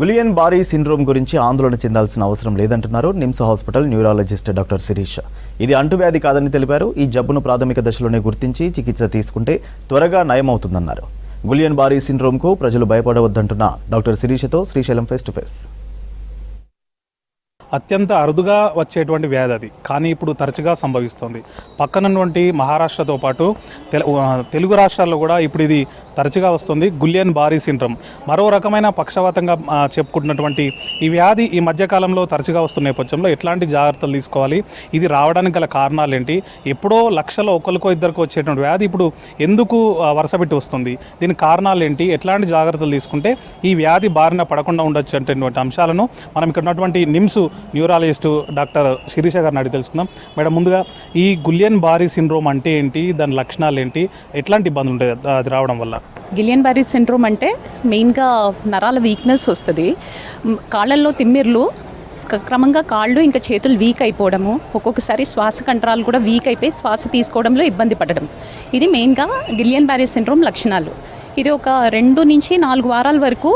Guillain బారీ syndrome గురించి ఆందోళన చెందాల్సిన అవసరం లేదంటున్నారు NIMS hospital neurologist doctor Shirisha. ఇది అంటువ్యాధి కాదని తెలిపారు. ఈ జబ్బును ప్రాథమిక దశలోనే గుర్తించి చికిత్స తీసుకుంటే త్వరగా నయమవుతుందన్నారు. గులియన్ బారీ సిండ్రోమ్కు ప్రజలు భయపడవద్దంటున్న డాక్టర్ శిరీషతో శ్రీశైలం ఫేస్ టు ఫేస్. అత్యంత అరుదుగా వచ్చేటువంటి వ్యాధి అది, కానీ ఇప్పుడు తరచుగా సంభవిస్తుంది. పక్కనటువంటి మహారాష్ట్రతో పాటు తెలుగు రాష్ట్రాల్లో కూడా ఇప్పుడు ఇది తరచుగా వస్తుంది. గులియన్ బారీ సిండ్రోమ్ మరో రకమైన పక్షవాతంగా చెప్పుకుంటున్నటువంటి ఈ వ్యాధి ఈ మధ్యకాలంలో తరచుగా వస్తున్న నేపథ్యంలో ఎట్లాంటి జాగ్రత్తలు తీసుకోవాలి, ఇది రావడానికి గల కారణాలు ఏంటి, ఎప్పుడో లక్షలో ఒకరికో ఇద్దరికో వచ్చేటువంటి వ్యాధి ఇప్పుడు ఎందుకు వరుసపెట్టి వస్తుంది, దీనికి కారణాలు ఏంటి, ఎట్లాంటి జాగ్రత్తలు తీసుకుంటే ఈ వ్యాధి బారిన పడకుండా ఉండొచ్చు అనేటువంటి అంశాలను మనం ఇక్కడ ఉన్నటువంటి నిమ్స్ న్యూరాలజిస్టు డాక్టర్ శిరీష గారిని అడిగి తెలుసుకుందాం. మేడం, ముందుగా ఈ గులియన్ బారీ సిండ్రోమ్ అంటే ఏంటి, దాని లక్షణాలు ఏంటి, ఎట్లాంటి ఇబ్బందులు ఉంటాయి అది రావడం వల్ల? గిలియన్ బారీ సిండ్రోమ్ అంటే మెయిన్గా నరాల వీక్నెస్ వస్తుంది. కాళ్ళల్లో తిమ్మిర్లు, క్రమంగా కాళ్ళు ఇంకా చేతులు వీక్ అయిపోవడము, ఒక్కొక్కసారి శ్వాస కంట్రాలు కూడా వీక్ అయిపోయి శ్వాస తీసుకోవడంలో ఇబ్బంది పడడం, ఇది మెయిన్గా గిలియన్ బారీ సిండ్రోమ్ లక్షణాలు. ఇది ఒక 2 నుంచి 4 వారాల వరకు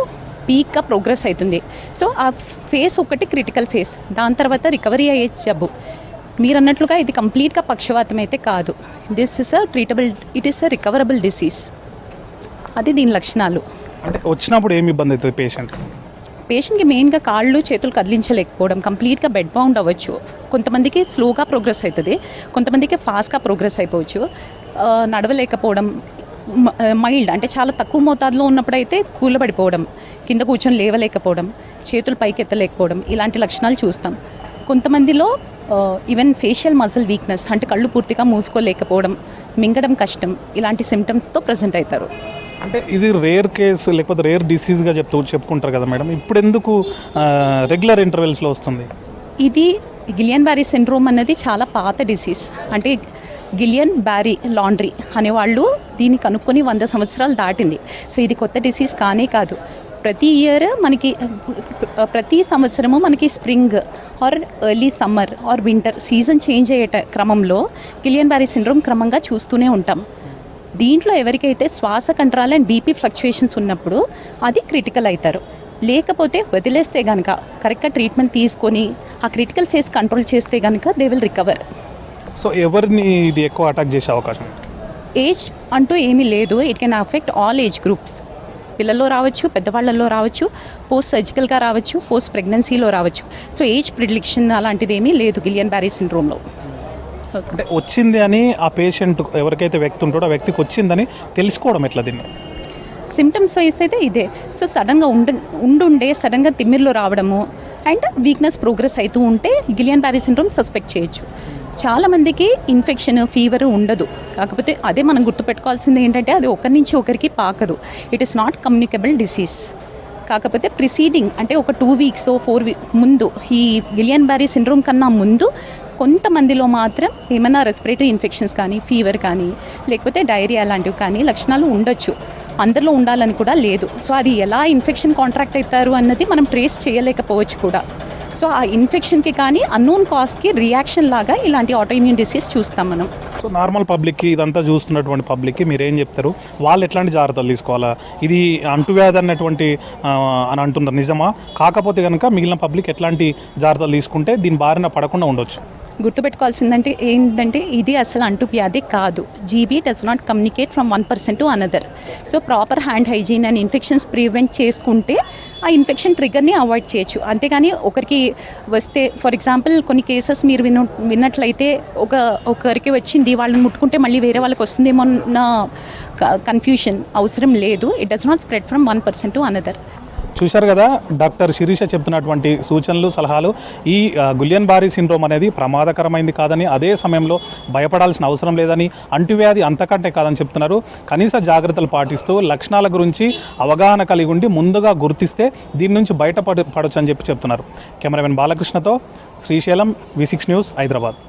పీక్గా ప్రోగ్రెస్ అవుతుంది. సో ఆ ఫేస్ ఒకటి క్రిటికల్ ఫేస్, దాని తర్వాత రికవరీ అయ్యే జబ్బు. మీరు అన్నట్లుగా ఇది కంప్లీట్గా పక్షవాతం అయితే కాదు. This is a treatable, it is a recoverable disease. అది దీని లక్షణాలు. అంటే వచ్చినప్పుడు ఏమి ఇబ్బంది అవుతుంది పేషెంట్కి మెయిన్గా కాళ్ళు చేతులు కదిలించలేకపోవడం, కంప్లీట్గా బెడ్ బౌండ్ అవ్వచ్చు. కొంతమందికి స్లోగా ప్రోగ్రెస్ అవుతుంది, కొంతమందికి ఫాస్ట్గా ప్రోగ్రెస్ అయిపోవచ్చు. నడవలేకపోవడం, మైల్డ్ అంటే చాలా తక్కువ మోతాదులో ఉన్నప్పుడైతే కూలబడిపోవడం, కింద కూర్చొని లేవలేకపోవడం, చేతులు పైకి ఎత్తలేకపోవడం, ఇలాంటి లక్షణాలు చూస్తాం. కొంతమందిలో ఈవెన్ ఫేషియల్ మజిల్ వీక్నెస్, అంటే కళ్ళు పూర్తిగా మూసుకోలేకపోవడం, మింగడం కష్టం, ఇలాంటి సిమ్టమ్స్తో ప్రజెంట్ అవుతారు. అంటే ఇది రేర్ కేసు లేకపోతే రేర్ డిసీజ్గా చెప్పుకుంటారు కదా మేడం, ఇప్పుడు ఎందుకు రెగ్యులర్ ఇంటర్వెల్స్లో వస్తుంది? ఇది గిలియన్ బారీ సిండ్రోమ్ అనేది చాలా పాత డిసీజ్. అంటే గిలియన్ బారీ లాండ్రీ అనేవాళ్ళు దీన్ని కనుక్కొని 100 సంవత్సరాలు దాటింది. సో ఇది కొత్త డిసీజ్ కానే కాదు. ప్రతి సంవత్సరము మనకి spring or early summer or winter season change అయ్యే క్రమంలో గిలియన్ బారీ సిండ్రోమ్ క్రమంగా చూస్తూనే ఉంటాం. దీంట్లో ఎవరికైతే శ్వాస కంట్రాల్ అండ్ బీపీ ఫ్లక్చుయేషన్స్ ఉన్నప్పుడు అది క్రిటికల్ అవుతారు. లేకపోతే వదిలేస్తే కనుక కరెక్ట్గా ట్రీట్మెంట్ తీసుకొని ఆ క్రిటికల్ ఫేస్ కంట్రోల్ చేస్తే కనుక దే విల్ రికవర్. సో ఎవరిని ఇది ఎక్కువ అటాక్ చేసే అవకాశం? ఏజ్ అంటూ ఏమీ లేదు. It can affect all age groups. పిల్లల్లో రావచ్చు, పెద్దవాళ్ళల్లో రావచ్చు, పోస్ట్ సర్జికల్గా రావచ్చు, పోస్ట్ ప్రెగ్నెన్సీలో రావచ్చు. సో ఏజ్ ప్రిడిక్షన్ అలాంటిది ఏమీ లేదు గిలియన్ బారీ సిండ్రోమ్లో. అంటే వచ్చింది అని ఆ పేషెంట్ ఎవరికైతే వ్యక్తి ఉంటాడో ఆ వ్యక్తికి వచ్చిందని తెలుసుకోవడం ఎట్లా? దీన్ని సిమ్టమ్స్ వైస్ అయితే ఇదే. సో సడన్గా ఉండుండే సడన్గా తిమ్మిర్లో రావడము అండ్ వీక్నెస్ ప్రోగ్రెస్ అవుతూ ఉంటే గిలియన్ బారీ సిండ్రోమ్ సస్పెక్ట్ చేయొచ్చు. చాలామందికి ఇన్ఫెక్షన్, ఫీవర్ ఉండదు. కాకపోతే అదే మనం గుర్తుపెట్టుకోవాల్సింది ఏంటంటే అది ఒకరి నుంచి ఒకరికి పాకదు. It is not communicable disease. కాకపోతే ప్రిసీడింగ్ అంటే ఒక 2 వీక్స్ 4 వీక్స్ ముందు, ఈ గిలియన్ బారీ సిండ్రోమ్ కన్నా ముందు కొంతమందిలో మాత్రం ఏమైనా రెస్పిరేటరీ ఇన్ఫెక్షన్స్ కానీ, ఫీవర్ కానీ, లేకపోతే డైరియా లాంటివి కానీ లక్షణాలు ఉండొచ్చు. అందరిలో ఉండాలని కూడా లేదు. సో అది ఎలా ఇన్ఫెక్షన్ కాంట్రాక్ట్ అవుతారు అన్నది మనం ట్రేస్ చేయలేకపోవచ్చు కూడా. సో ఆ ఇన్ఫెక్షన్కి కానీ అన్నోన్ కాజ్కి రియాక్షన్ లాగా ఇలాంటి ఆటోఇమ్యూన్ డిసీజ్ చూస్తాం మనం. సో నార్మల్ పబ్లిక్కి, ఇదంతా చూస్తున్నటువంటి పబ్లిక్కి మీరు ఏం చెప్తారు? వాళ్ళు ఎట్లాంటి జాగ్రత్తలు తీసుకోవాలా? ఇది అంటువ్యాధి అన్నటువంటి అని అంటున్నారు, నిజమా? కాకపోతే కనుక మిగిలిన పబ్లిక్ ఎట్లాంటి జాగ్రత్తలు తీసుకుంటే దీని బారిన పడకుండా ఉండొచ్చు? గుర్తుపెట్టుకోవాల్సిందంటే ఏంటంటే ఇది అసలు అంటువ్యాధి కాదు. GB does not communicate from 1 person to another. So proper hand hygiene and infections prevent చేసుకుంటే ఆ ఇన్ఫెక్షన్ ట్రిగర్ని అవాయిడ్ చేయొచ్చు. అంతేగాని ఒకరికి వస్తే, ఫర్ ఎగ్జాంపుల్ కొన్ని కేసెస్ మీరు విన్నట్లయితే ఒకరికి వచ్చింది, వాళ్ళని ముట్టుకుంటే మళ్ళీ వేరే వాళ్ళకి వస్తుందేమో అన్న కన్ఫ్యూషన్ అవసరం లేదు. It does not spread from 1 person to another. చూశారు కదా డాక్టర్ శిరీష చెప్తున్నటువంటి సూచనలు, సలహాలు. ఈ గులియన్ బారీ సిండ్రోమ్ అనేది ప్రమాదకరమైంది కాదని, అదే సమయంలో భయపడాల్సిన అవసరం లేదని, అంటువ్యాధి అంతకంటే కాదని చెప్తున్నారు. కనీస జాగ్రత్తలు పాటిస్తూ లక్షణాల గురించి అవగాహన కలిగి ఉండి ముందుగా గుర్తిస్తే దీని నుంచి బయటపడొచ్చు అని చెప్తున్నారు. కెమెరామెన్ బాలకృష్ణతో శ్రీశైలం, V6 న్యూస్, హైదరాబాద్.